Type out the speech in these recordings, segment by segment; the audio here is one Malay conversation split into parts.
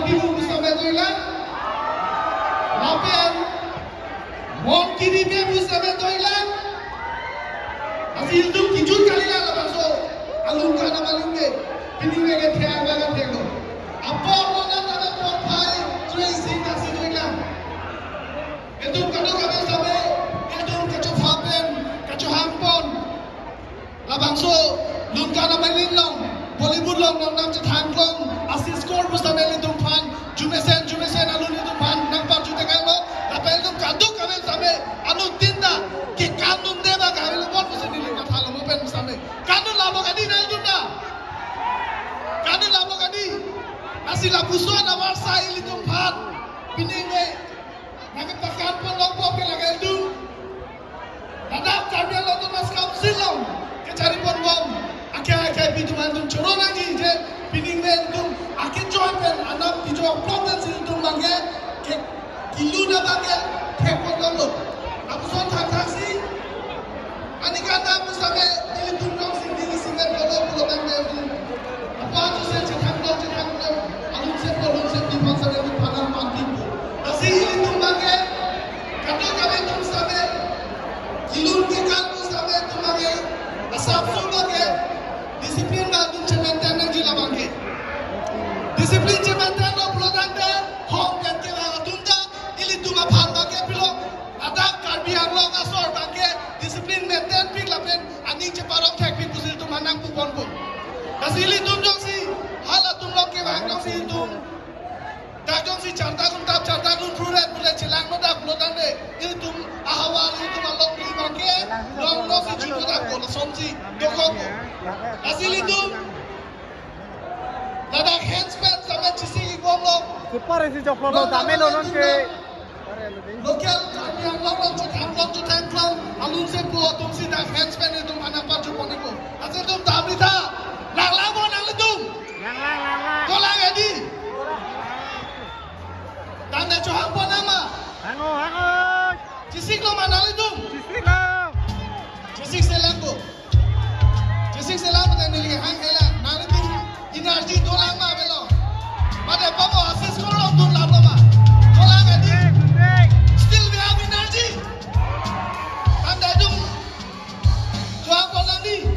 biru bersama Thailand. Lapen Mon kiri be bersama Thailand. Asil tu kijut kali lah bangso. Alun kana malingge. Pininge ke thang baga thego. Apa mana nama profile tracing nasi Thailand. Itu kado kami sampai itu kacau fapen, kacau hampon. Labangso lun kana malinglong. Bollywood long nam je thang long. Asil score bersama itu pan. Jumesen alun itu pan. Nampak juta kalau. Tapi itu kado kami sampai anu tinda. Ke kanun deba kami lupa bersama ini kata lalu pen bersama. Kanun labo kadi na itu dah. Kanun labo kadi. Nasi labuso na warsa itu pan. Pininge. Nak pakai pun lompok ke lagi itu. Nadap kami lo tu mas kau silong. Kecari pun bom. Akhir pintu mantum corong lagi je. Pininge itu akhir join pen anak pintu problem itu mangge. Ke kilu na mangge. Kepot lalu. Labuso taksi. Anikata bersama ini tunduk sendiri singgah pulau mangge. Apa tu saya cakap lo. Alun saya di pasar itu panah mati. Nasi ini tumbangnya, kado kami tumbangnya, kilun kita tumbangnya tumbangnya, asap tumbangnya, disiplin bangun cementan yang jilabangnya, disiplin cementan lo pelotangnya, hong dan kira tunda, ini tumbang panbangnya pilot, ada karbiang lo ngasor bangnya, disiplin maintain pik lapen, aning ceparok tek pik pusil tumbang nang pupon pun, nasi ini tumbang si, halat tumbang ke bangkong si tung. Dagong si cartagun pruret celang noda pelotan de itu ahawal itu malok di bangke long si cukup tak kola somsi dokok hasil itu nada handspan sampai cisi gomlok super isi coklat dame lonon ke lokal yang long cutang alun se po tum si dak handspan itu mana pat jupon itu hasil itu tabrita lang itu kolang edi tanda cohang pun nama. Hango. Cisik lo mana itu? Cisik selangku. Cisik selang betul ni hang helang. Nang itu energi dolang mah belo. Pada apa asis korang tu lah lama. Dolang adi. Still we have energy. Tanda itu cohang pun lagi.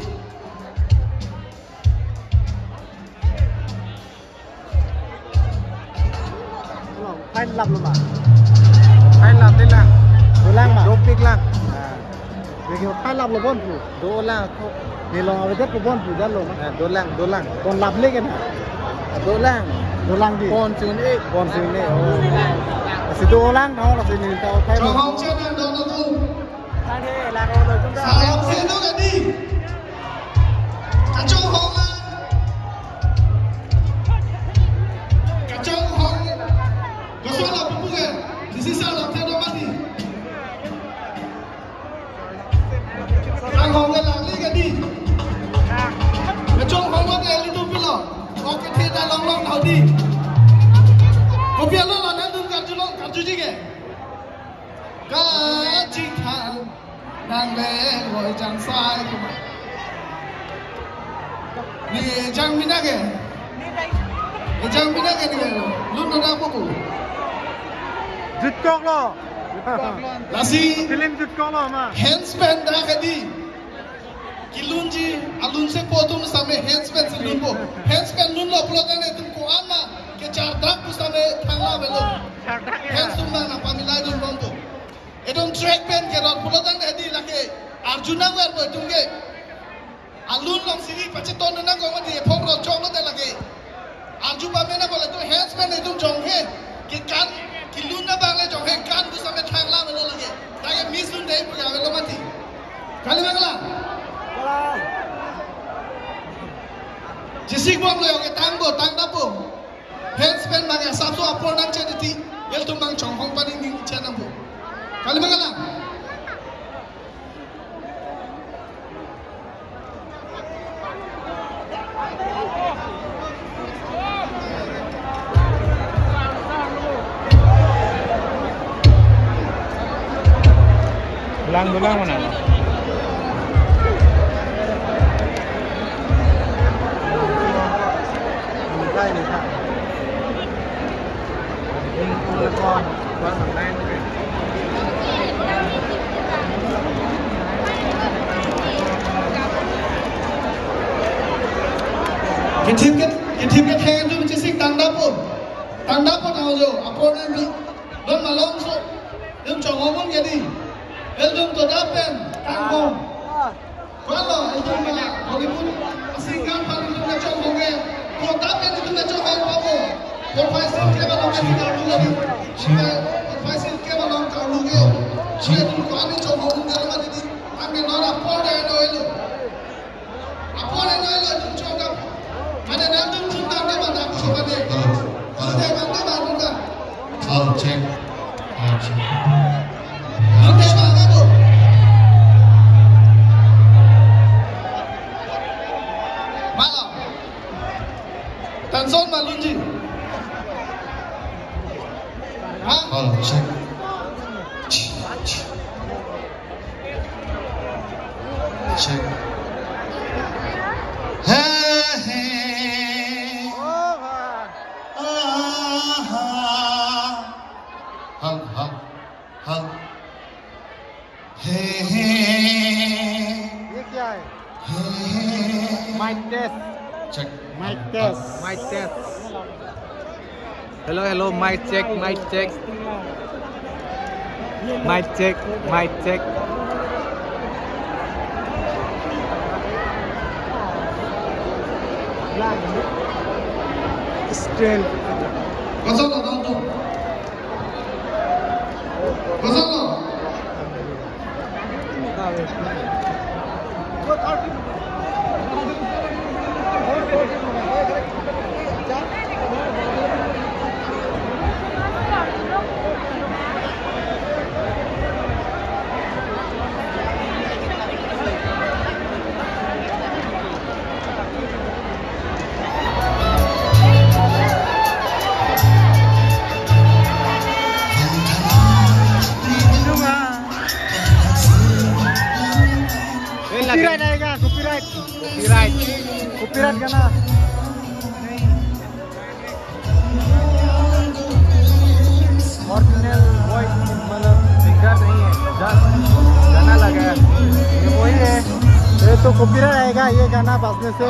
Hai lap lu mah. Hai lap đi lang. Dolang mah. Dopik lang. देखियो hai lap lu bon pu. Dolang. Ni long awe jet pu bon pu jan lo mah. Dolang. Kon lap le kan. Dolang di. Kon sun e. Oh. Si dolang thau là si ni tao thay. Cho hong trên đường đó tu. Sang đi là rồi chúng ta. Sao xin nó cái đi. Cả cho hong là. Cả cho hong. Kau lah pembuka, di sisa lah tiada mati. Ang hong le lang ni kadi. Macam hong le itu pilo. Okey tiada long tahu di. Kopi lo lah nanti kartu juga. Kaji kan, nang le boy jang sai kuma. Ni jang mina ke? Jang mina ke ni? Lu nak apa bu? Jut kok lo. Nasi Film jut kok lo mah. handspan dah kadi. Kilunji alun se potum sampai handspan se lunbo. Handspan lunbo pelotan itu kuama ke cardak tu sampai thangla belo. Handspan mana pamilai dun bombo. Edom track pen ke rot pelotan kadi lagi. Arjuna wer boy tungge. Alun long siri paceton nang ko mati phok ro chong lo lagi. Arju pamena bola tu handspan itu jong he. Ke kan kilun na bangle jong he kan tu sampai thangla belo lagi. Lagi misun dei punya belo mati. Kali bagla. Jisik bom lo yang tang dapo. Handspan bagai sabtu apor nang cedeti. El tumbang chong hong paning ni chana bu. Kali bagla. Dolang mana? Đây này. Cái team cái thang tu chỉ xích tăng đáp nào rồi, apor nên bị đâm mà lông số, đâm chọn ngón mông đi, đâm tôi đáp lên tăng ngón, quá rồi, đâm mà Hollywood, xích ngang phẳng đâm là chọn ngón nghe, tôi đáp lên đâm là chọn ngón bao bồ, tôi phải xích cái bao lông cái gì đâu luôn đi, tôi phải xích cái bao lông cao luôn nghe, tôi đâm quá đi chọn ngón nghe mà đi, anh nghe nói là apor đây rồi luôn, apor đây rồi đâm chọn đáp. Ada nanti cinta dia mana aku coba dia. Ada mana baru kan? Oh check. Ada mana tu? Malam. Tanson malunji. Ha? Oh check. Check. Mic test. Check. Mic test. Mic test. Hello, mic check, mic check. Mic check, mic check. Still. Pasal tu. Pasal tu. Copyright आएगा, copyright गाना। Original voice मतलब सिंगर नहीं है, गाना लगा है, ये वही है, ये तो कॉपीराइट आएगा ये गाना बजने से।